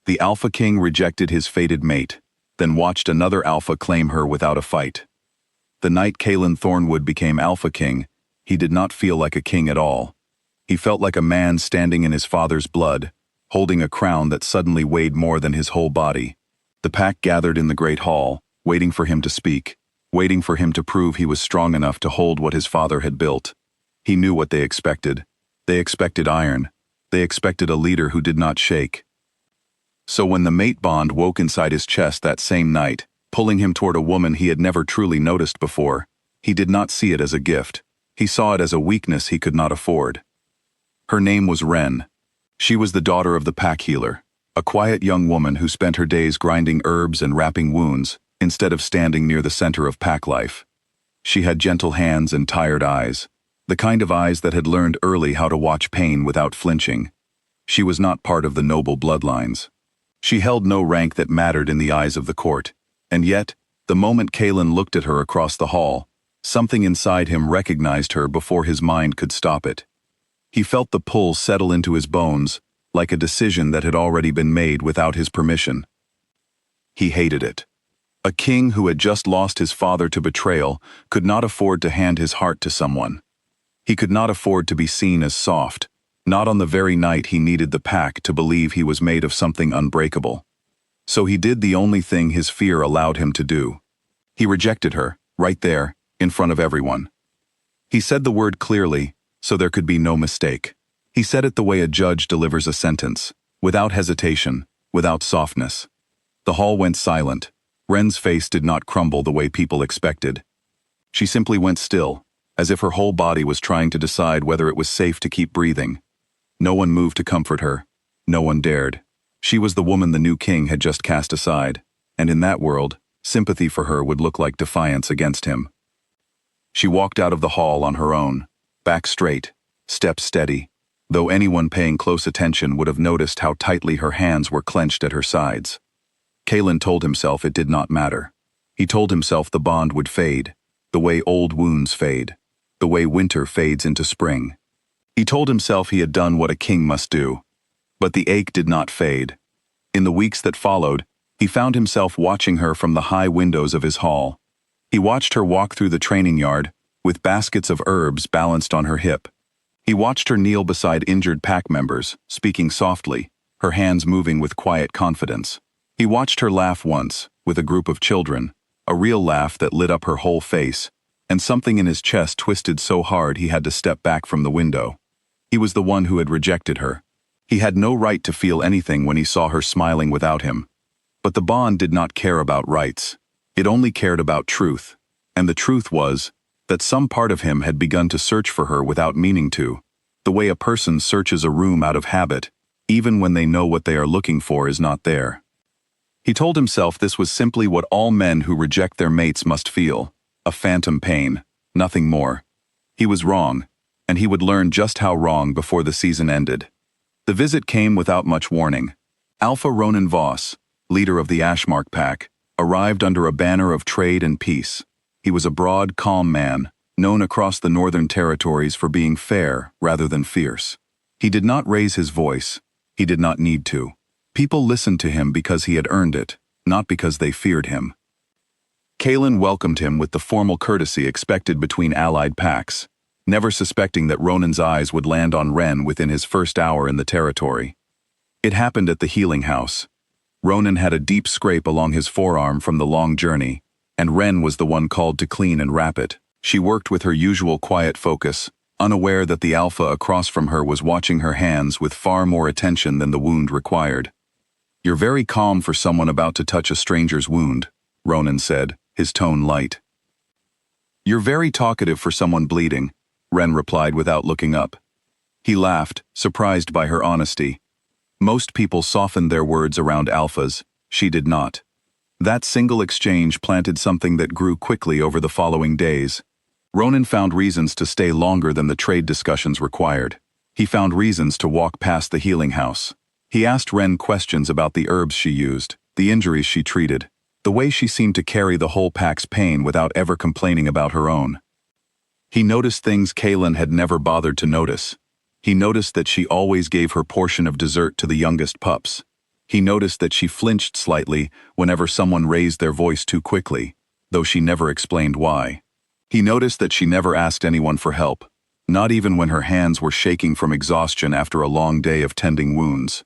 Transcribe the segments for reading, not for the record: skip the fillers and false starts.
The Alpha King rejected his fated mate, then watched another Alpha claim her without a fight. The night Kalen Thornwood became Alpha King, he did not feel like a king at all. He felt like a man standing in his father's blood, holding a crown that suddenly weighed more than his whole body. The pack gathered in the great hall, waiting for him to speak, waiting for him to prove he was strong enough to hold what his father had built. He knew what they expected. They expected iron. They expected a leader who did not shake. So when the mate bond woke inside his chest that same night, pulling him toward a woman he had never truly noticed before, he did not see it as a gift. He saw it as a weakness he could not afford. Her name was Ren. She was the daughter of the pack healer, a quiet young woman who spent her days grinding herbs and wrapping wounds, instead of standing near the center of pack life. She had gentle hands and tired eyes, the kind of eyes that had learned early how to watch pain without flinching. She was not part of the noble bloodlines. She held no rank that mattered in the eyes of the court, and yet, the moment Kalen looked at her across the hall, something inside him recognized her before his mind could stop it. He felt the pull settle into his bones, like a decision that had already been made without his permission. He hated it. A king who had just lost his father to betrayal could not afford to hand his heart to someone. He could not afford to be seen as soft, not on the very night he needed the pack to believe he was made of something unbreakable. So he did the only thing his fear allowed him to do. He rejected her, right there, in front of everyone. He said the word clearly, so there could be no mistake. He said it the way a judge delivers a sentence, without hesitation, without softness. The hall went silent. Ren's face did not crumble the way people expected. She simply went still, as if her whole body was trying to decide whether it was safe to keep breathing. No one moved to comfort her. No one dared. She was the woman the new king had just cast aside, and in that world, sympathy for her would look like defiance against him. She walked out of the hall on her own, back straight, steps steady, though anyone paying close attention would have noticed how tightly her hands were clenched at her sides. Kalen told himself it did not matter. He told himself the bond would fade, the way old wounds fade, the way winter fades into spring. He told himself he had done what a king must do. But the ache did not fade. In the weeks that followed, he found himself watching her from the high windows of his hall. He watched her walk through the training yard, with baskets of herbs balanced on her hip. He watched her kneel beside injured pack members, speaking softly, her hands moving with quiet confidence. He watched her laugh once, with a group of children, a real laugh that lit up her whole face, and something in his chest twisted so hard he had to step back from the window. He was the one who had rejected her. He had no right to feel anything when he saw her smiling without him. But the bond did not care about rights. It only cared about truth, and the truth was that some part of him had begun to search for her without meaning to, the way a person searches a room out of habit, even when they know what they are looking for is not there. He told himself this was simply what all men who reject their mates must feel, a phantom pain, nothing more. He was wrong, and he would learn just how wrong before the season ended. The visit came without much warning. Alpha Ronan Voss, leader of the Ashmark pack, arrived under a banner of trade and peace. He was a broad, calm man, known across the Northern Territories for being fair rather than fierce. He did not raise his voice. He did not need to. People listened to him because he had earned it, not because they feared him. Kalen welcomed him with the formal courtesy expected between allied packs, never suspecting that Ronan's eyes would land on Ren within his first hour in the territory. It happened at the healing house. Ronan had a deep scrape along his forearm from the long journey, and Ren was the one called to clean and wrap it. She worked with her usual quiet focus, unaware that the alpha across from her was watching her hands with far more attention than the wound required. "You're very calm for someone about to touch a stranger's wound," Ronan said, his tone light. "You're very talkative for someone bleeding," Ren replied without looking up. He laughed, surprised by her honesty. Most people softened their words around alphas. She did not. That single exchange planted something that grew quickly over the following days. Ronan found reasons to stay longer than the trade discussions required. He found reasons to walk past the healing house. He asked Ren questions about the herbs she used, the injuries she treated, the way she seemed to carry the whole pack's pain without ever complaining about her own. He noticed things Kalen had never bothered to notice. He noticed that she always gave her portion of dessert to the youngest pups. He noticed that she flinched slightly whenever someone raised their voice too quickly, though she never explained why. He noticed that she never asked anyone for help, not even when her hands were shaking from exhaustion after a long day of tending wounds.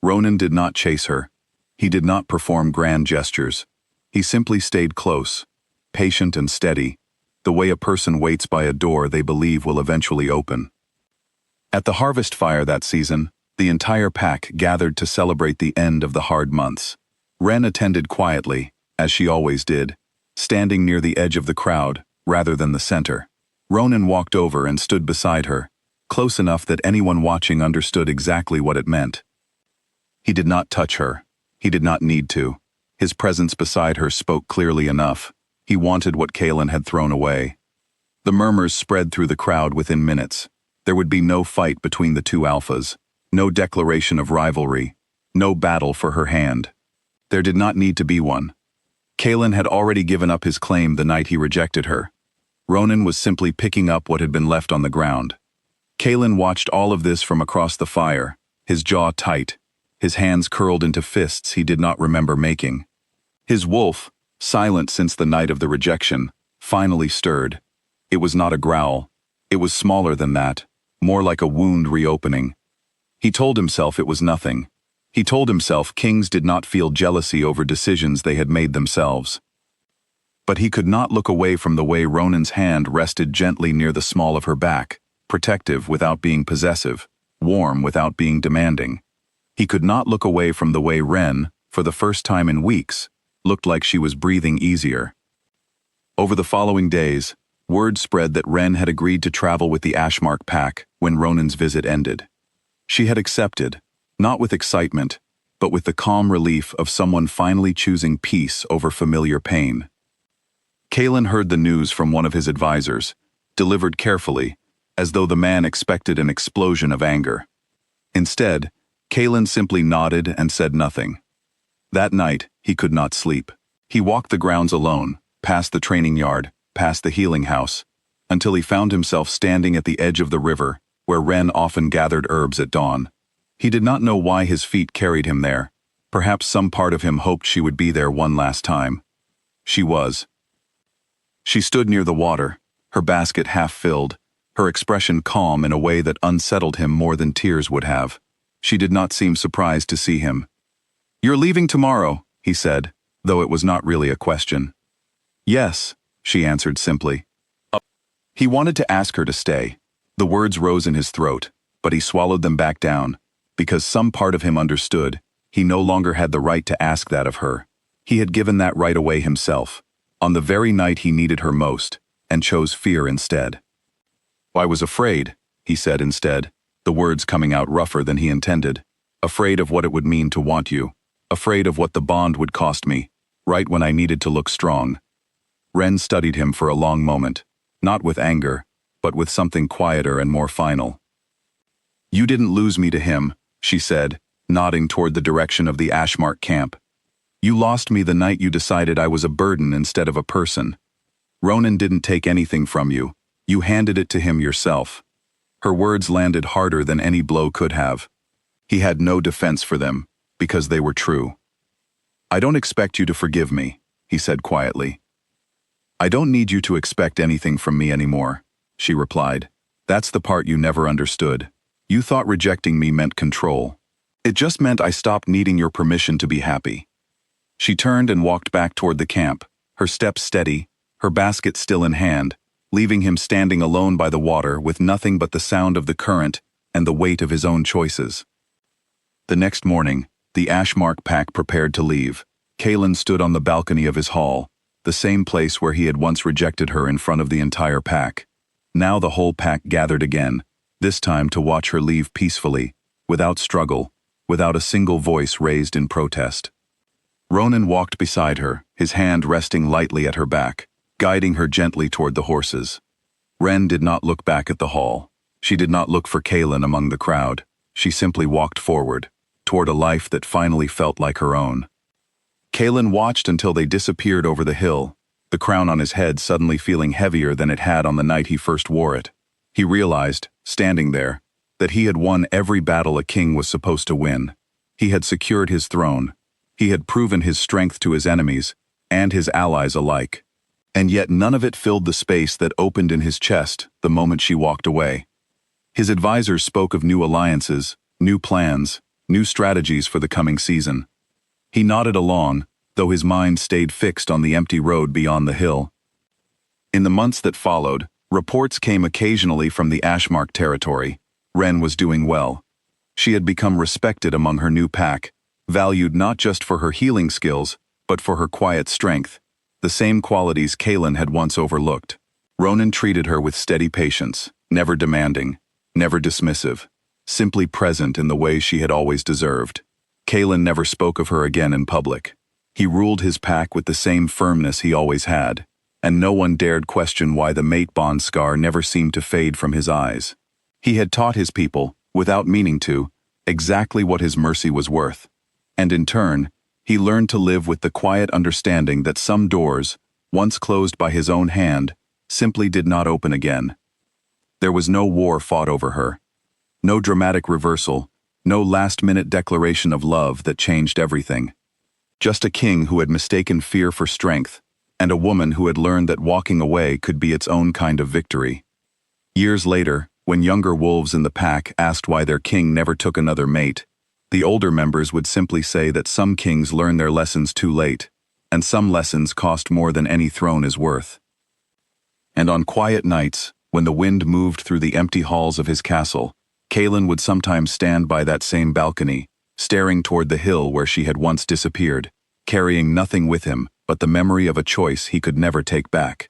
Ronan did not chase her. He did not perform grand gestures. He simply stayed close, patient and steady, the way a person waits by a door they believe will eventually open. At the harvest fire that season, the entire pack gathered to celebrate the end of the hard months. Ren attended quietly, as she always did, standing near the edge of the crowd rather than the center. Ronan walked over and stood beside her, close enough that anyone watching understood exactly what it meant. He did not touch her. He did not need to. His presence beside her spoke clearly enough. He wanted what Kaelin had thrown away. The murmurs spread through the crowd within minutes. There would be no fight between the two alphas, no declaration of rivalry, no battle for her hand. There did not need to be one. Kaelin had already given up his claim the night he rejected her. Ronan was simply picking up what had been left on the ground. Kaelin watched all of this from across the fire, his jaw tight, his hands curled into fists he did not remember making. His wolf, silent since the night of the rejection, finally stirred. It was not a growl. It was smaller than that, more like a wound reopening. He told himself it was nothing. He told himself kings did not feel jealousy over decisions they had made themselves. But he could not look away from the way Ronan's hand rested gently near the small of her back, protective without being possessive, warm without being demanding. He could not look away from the way Ren, for the first time in weeks, looked like she was breathing easier. Over the following days, word spread that Ren had agreed to travel with the Ashmark pack when Ronan's visit ended. She had accepted, not with excitement, but with the calm relief of someone finally choosing peace over familiar pain. Kaelin heard the news from one of his advisors, delivered carefully, as though the man expected an explosion of anger. Instead, Kaelin simply nodded and said nothing. That night, he could not sleep. He walked the grounds alone, past the training yard, past the healing house, until he found himself standing at the edge of the river, where Ren often gathered herbs at dawn. He did not know why his feet carried him there. Perhaps some part of him hoped she would be there one last time. She was. She stood near the water, her basket half filled, her expression calm in a way that unsettled him more than tears would have. She did not seem surprised to see him. "You're leaving tomorrow," he said, though it was not really a question. "Yes," she answered simply. He wanted to ask her to stay. The words rose in his throat, but he swallowed them back down, because some part of him understood he no longer had the right to ask that of her. He had given that right away himself, on the very night he needed her most, and chose fear instead. "I was afraid," he said instead, the words coming out rougher than he intended. "Afraid of what it would mean to want you. Afraid of what the bond would cost me, right when I needed to look strong." Ren studied him for a long moment, not with anger, but with something quieter and more final. "You didn't lose me to him," she said, nodding toward the direction of the Ashmark camp. "You lost me the night you decided I was a burden instead of a person. Ronan didn't take anything from you. You handed it to him yourself." Her words landed harder than any blow could have. He had no defense for them, because they were true. "I don't expect you to forgive me," he said quietly. "I don't need you to expect anything from me anymore," she replied. "That's the part you never understood. You thought rejecting me meant control. It just meant I stopped needing your permission to be happy." She turned and walked back toward the camp, her steps steady, her basket still in hand, leaving him standing alone by the water with nothing but the sound of the current and the weight of his own choices. The next morning, the Ashmark pack prepared to leave. Kaelin stood on the balcony of his hall, the same place where he had once rejected her in front of the entire pack. Now the whole pack gathered again, this time to watch her leave peacefully, without struggle, without a single voice raised in protest. Ronan walked beside her, his hand resting lightly at her back, guiding her gently toward the horses. Ren did not look back at the hall. She did not look for Kaelin among the crowd. She simply walked forward, toward a life that finally felt like her own. Kaelin watched until they disappeared over the hill, the crown on his head suddenly feeling heavier than it had on the night he first wore it. He realized, standing there, that he had won every battle a king was supposed to win. He had secured his throne. He had proven his strength to his enemies, and his allies alike. And yet none of it filled the space that opened in his chest the moment she walked away. His advisors spoke of new alliances, new plans, new strategies for the coming season. He nodded along, though his mind stayed fixed on the empty road beyond the hill. In the months that followed, reports came occasionally from the Ashmark territory. Ren was doing well. She had become respected among her new pack, valued not just for her healing skills, but for her quiet strength, the same qualities Kaelin had once overlooked. Ronan treated her with steady patience, never demanding, never dismissive, simply present in the way she had always deserved. Kaelin never spoke of her again in public. He ruled his pack with the same firmness he always had, and no one dared question why the mate bond scar never seemed to fade from his eyes. He had taught his people, without meaning to, exactly what his mercy was worth. And in turn, he learned to live with the quiet understanding that some doors, once closed by his own hand, simply did not open again. There was no war fought over her. No dramatic reversal, no last-minute declaration of love that changed everything. Just a king who had mistaken fear for strength, and a woman who had learned that walking away could be its own kind of victory. Years later, when younger wolves in the pack asked why their king never took another mate, the older members would simply say that some kings learn their lessons too late, and some lessons cost more than any throne is worth. And on quiet nights, when the wind moved through the empty halls of his castle, Kaelin would sometimes stand by that same balcony, staring toward the hill where she had once disappeared, carrying nothing with him but the memory of a choice he could never take back.